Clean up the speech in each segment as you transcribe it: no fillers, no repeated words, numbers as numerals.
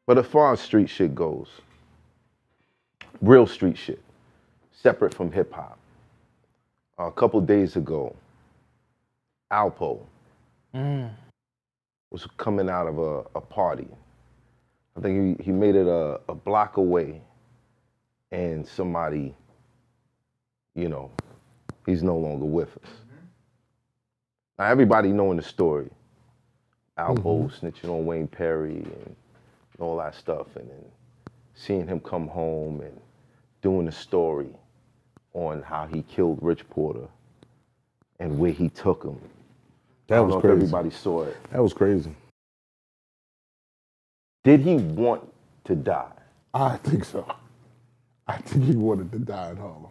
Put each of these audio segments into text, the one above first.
But as far as street shit goes, real street shit, separate from hip hop. A couple days ago, Alpo was coming out of a party. I think he made it a block away, and somebody, you know, he's no longer with us. Now everybody knowing the story, Alpo snitching on Wayne Perry and all that stuff, and then seeing him come home and doing the story on how he killed Rich Porter and where he took him. That was crazy. Everybody saw it. That was crazy. Did he want to die? I think so. I think he wanted to die in Harlem.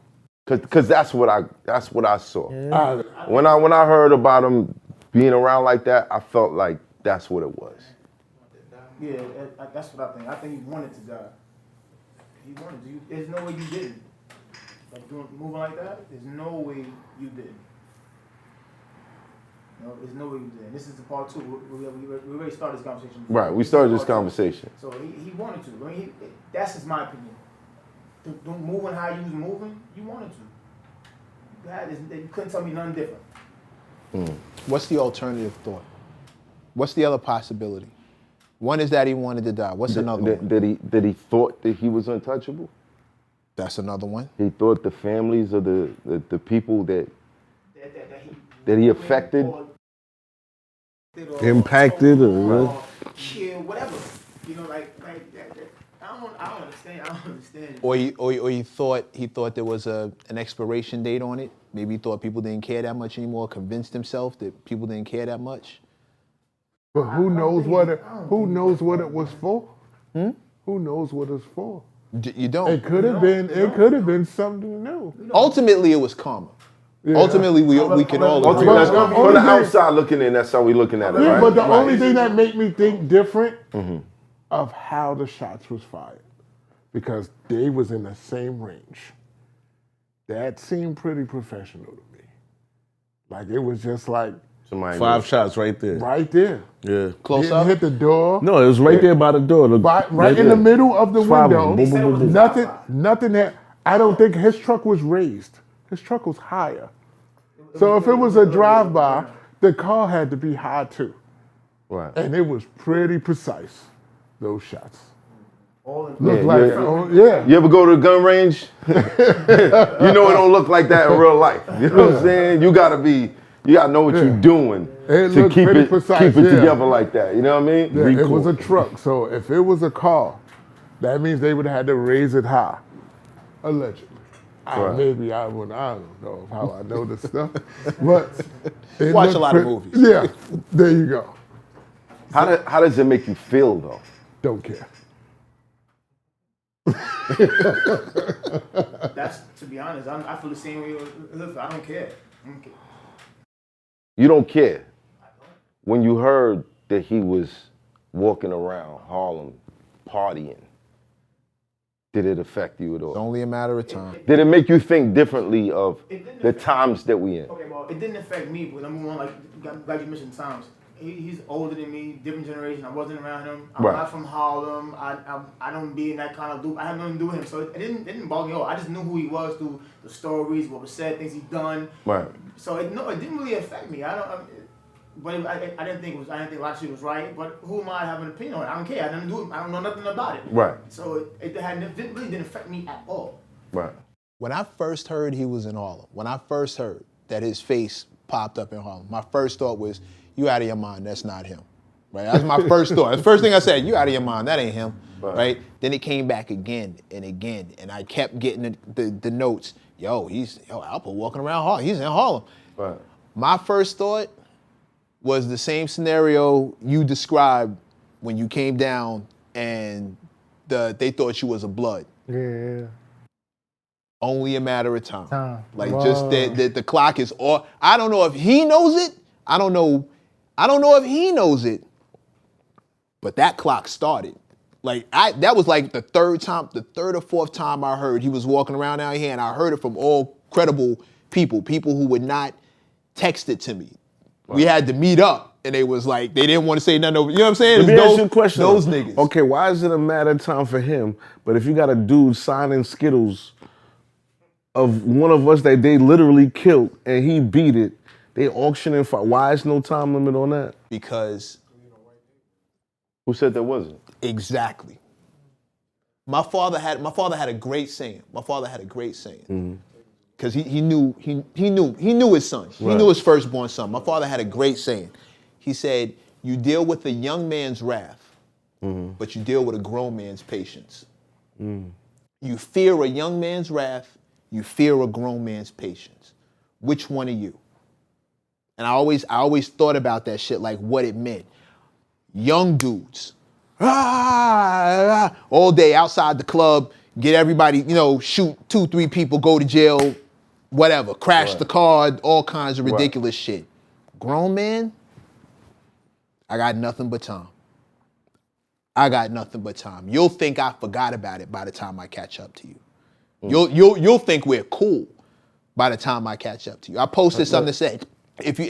Cause that's what I saw. Yeah. When I heard about him being around like that, I felt like that's what it was. Yeah, that's what I think. I think he wanted to die. He wanted to. There's no way you didn't. Like moving like that, there's no way you didn't. No, there's no way you didn't. This is the part two. We already started this conversation before. Right, we started this conversation. So he wanted to. I mean, that's just my opinion. Moving how you was moving, you wanted to. You couldn't tell me nothing different. What's the alternative thought? What's the other possibility? One is that he wanted to die. What's another one? That he thought that he was untouchable? That's another one. He thought the families of the people that he affected, impacted, or kill, whatever. You know, like that. I don't understand. Or he thought there was an expiration date on it. Maybe he thought people didn't care that much anymore. Convinced himself that people didn't care that much. But who knows what it was for? Who knows what it's for? You don't. It could have been something new. Ultimately, it was karma. Yeah. Ultimately, we can all agree. From the outside looking in, that's how we looking at it, right? But the only thing that made me think different of how the shots was fired, because they was in the same range. That seemed pretty professional to me. Like it was just like 5 shots right there. Right there. Yeah. Close up. Hit the door. No, it was right there by the door. Right in the middle of the window. Boom, boom, boom, boom. Nothing that. I don't think his truck was raised. His truck was higher. So if it was a drive-by, the car had to be high too. Right. And it was pretty precise, those shots. You ever go to a gun range? You know it don't look like that in real life. You know what I'm saying? You gotta know what you're doing to keep it together like that. You know what I mean? Yeah, it was a truck. So if it was a car, that means they would have had to raise it high. Allegedly. Maybe I don't know how I know this stuff. But watch a lot of movies. Yeah, there you go. How does it make you feel though? Don't care. That's, to be honest, I feel the same way. Look, I don't care. You don't care? When you heard that he was walking around Harlem partying, did it affect you at all? It's only a matter of time. Did it make you think differently of the times that we in? Okay, well, it didn't affect me, but number one, like, glad you mentioned times. He's older than me, different generation. I wasn't around him. I'm not from Harlem. I don't be in that kind of loop. I had nothing to do with him, so it didn't bother me at all. I just knew who he was through the stories, what was said, things he done. Right. So it didn't really affect me. I didn't think a lot of shit was right. But who am I to have an opinion on it? I don't care. I don't know nothing about it. Right. So it really didn't affect me at all. Right. When I first heard he was in Harlem, when I first heard that his face popped up in Harlem, my first thought was, you out of your mind, that's not him. Right? That was my first thought. The first thing I said, you out of your mind, that ain't him. Right? Then it came back again and again, and I kept getting the notes. Alpo walking around Harlem. He's in Harlem. Right. My first thought was the same scenario you described when you came down and they thought you was a blood. Yeah. Only a matter of time. Like just that the clock is off. I don't know if he knows it. I don't know if he knows it, but that clock started. Like that was like the third or fourth time I heard he was walking around out here, and I heard it from all credible people who would not text it to me. Wow. We had to meet up and they was like, they didn't want to say nothing over. You know what I'm saying? Let me It's ask you a question. Those niggas. Okay, why is it a matter of time for him? But if you got a dude signing Skittles of one of us that they literally killed and he beat it, they auctioning for. Why is no time limit on that? Because Who said there wasn't? exactly. My father had a great saying. Because he knew his son. He knew his firstborn son. My father had a great saying. He said, "You deal with a young man's wrath, but you deal with a grown man's patience. You fear a young man's wrath, you fear a grown man's patience. Which one are you?" And I always thought about that shit, like what it meant. Young dudes, all day outside the club, get everybody, shoot 2-3 people, go to jail, whatever, crash the car, all kinds of ridiculous shit. Grown man, I got nothing but time. You'll think I forgot about it by the time I catch up to you. You'll think we're cool by the time I catch up to you. I posted something that said, if you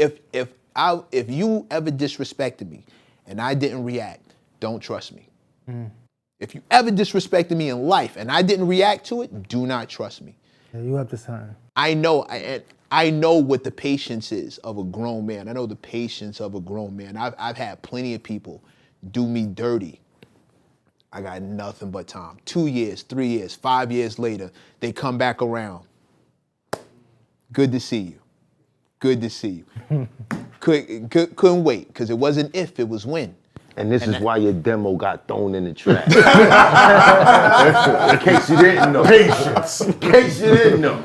ever disrespected me and I didn't react, don't trust me. If you ever disrespected me in life and I didn't react to it, do not trust me. Yeah, you have to sign. I know what the patience is of a grown man. I know the patience of a grown man. I've had plenty of people do me dirty. I got nothing but time. 2 years, 3 years, 5 years later, they come back around. Good to see you. Couldn't wait, because it wasn't if, it was when. And this is why your demo got thrown in the trash. In case you didn't know. Patience. In case you didn't know.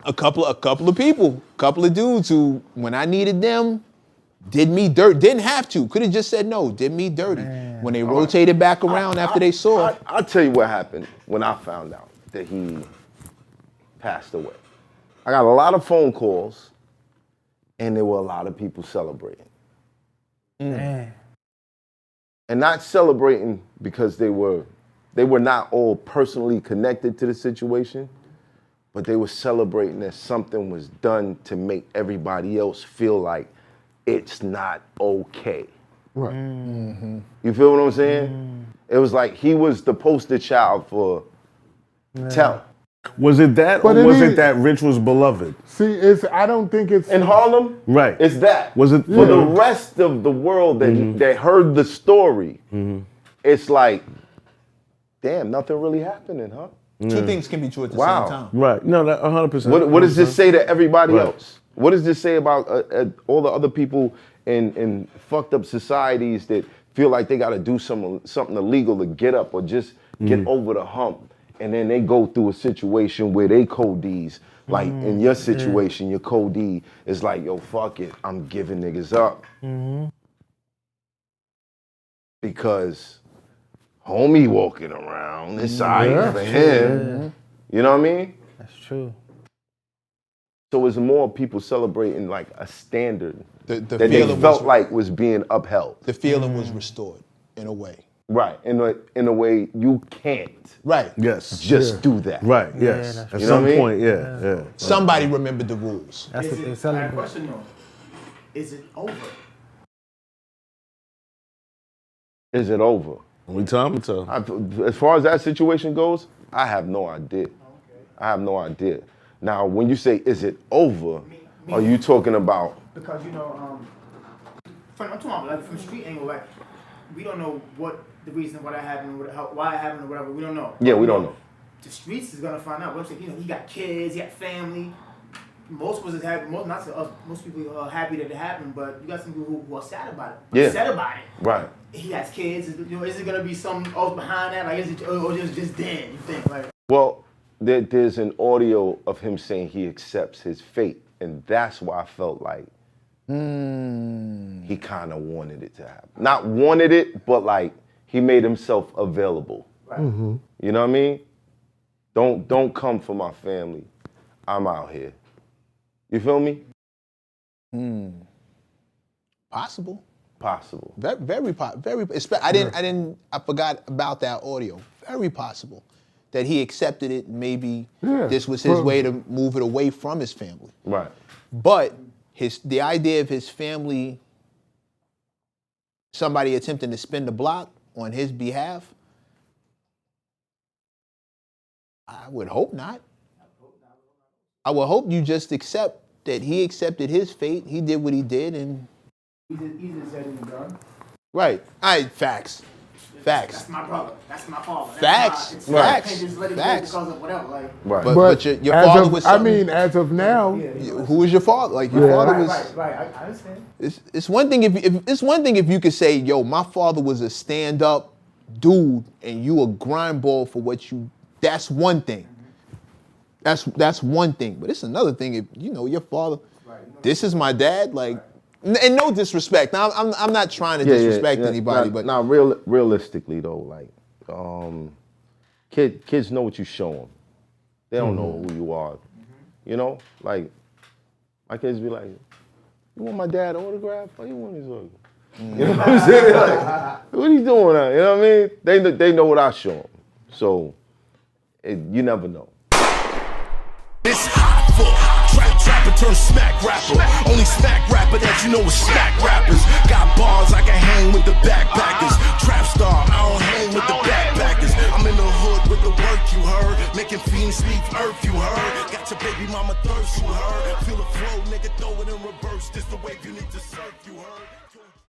A couple of people, couple of dudes who, when I needed them, did me dirt. Didn't have to. Could have just said no. Did me dirty. Man. When they rotated back around after they saw it. I'll tell you what happened when I found out that he passed away. I got a lot of phone calls, and there were a lot of people celebrating. Man. And not celebrating because they were not all personally connected to the situation, but they were celebrating that something was done to make everybody else feel like it's not okay. Right. Mm-hmm. You feel what I'm saying? It was like he was the poster child for tell. Was it that, But or it was is- it that Rich was beloved? See, I don't think it's In Harlem, Right. it's that. Was it For the rest of the world that heard the story, it's like, damn, nothing really happening, huh? Two things can be true at the Wow. same time. Right. No, that 100%. What does this say to everybody Right. else? What does this say about all the other people in fucked up societies that feel like they got to do something illegal to get up or just get over the hump, and then they go through a situation where they code-Ds, like in your situation, your code-D is like, yo, fuck it, I'm giving niggas up. Because homie walking around, it's all right for him. You know what I mean? That's true. So it's more people celebrating like a standard The that they feeling felt was, like was being upheld. the feeling was restored in a way. Right. In a way you can't Right. Yes. just do that. Right. Yes. that's At You know some what I mean? point, yeah. Somebody remembered the rules. That's what they I have a celebrate. question though. Is it over? Is it over? We time to tell. As far as that situation goes, I have no idea. I have no idea. Now, when you say, is it over, are you talking about? Because I'm talking about like from street angle, like we don't know what the reason why that happened, why it happened, or whatever. We don't know. Yeah, we don't know. The streets is gonna find out. What I'm saying, he got kids, he got family. Most was happy. Most people are happy that it happened, but you got some people who are sad about it. Yeah. Upset about it. Right. He has kids. Is it gonna be something else behind that? Like, is it or just dead? You think like? Well, there's an audio of him saying he accepts his fate, and that's why I felt like he kind of wanted it to happen. Not wanted it, but like he made himself available. Right. You know what I mean? Don't come for my family. I'm out here. You feel me? Possible. Possible. Very. I forgot about that audio. Very possible that he accepted it. Maybe this was his way to move it away from his family. Right. But the idea of his family somebody attempting to spin the block on his behalf? I would hope not. I would hope you just accept that he accepted his fate. He did what he did, and Easier said than done. right. All right, facts. Facts. That's my brother. That's my father. Facts. That's Facts. I can't just let it Facts. go because of whatever. Like, Right. But your as father of, was I something. mean, as of now, Who was your father? Like your father was. right. I understand. It's one thing if it's one thing if you could say, yo, my father was a stand-up dude and you a grind ball for what you. That's one thing. That's one thing. But it's another thing if your father. This is my dad. Like, and no disrespect. Now I'm not trying to disrespect anybody, but realistically though, like, kids know what you show them. They don't know who you are. You know, like my kids be like, "You want my dad autograph? Or you want his autograph?" You know what I'm saying? Like, what are you doing now? You know what I mean? They know what I show them. So you never know. This hot foot, trapper turn smack rapper. Only smack rapper that you know is smack rappers. Got bars, I can hang with the backpackers. Trap star, I don't hang with the backpackers. I'm in the hood with the work you heard. Making fiends leave earth you heard. Got your baby mama thirst you heard. Feel the flow, nigga, throw it in reverse. This the wave you need to surf you heard.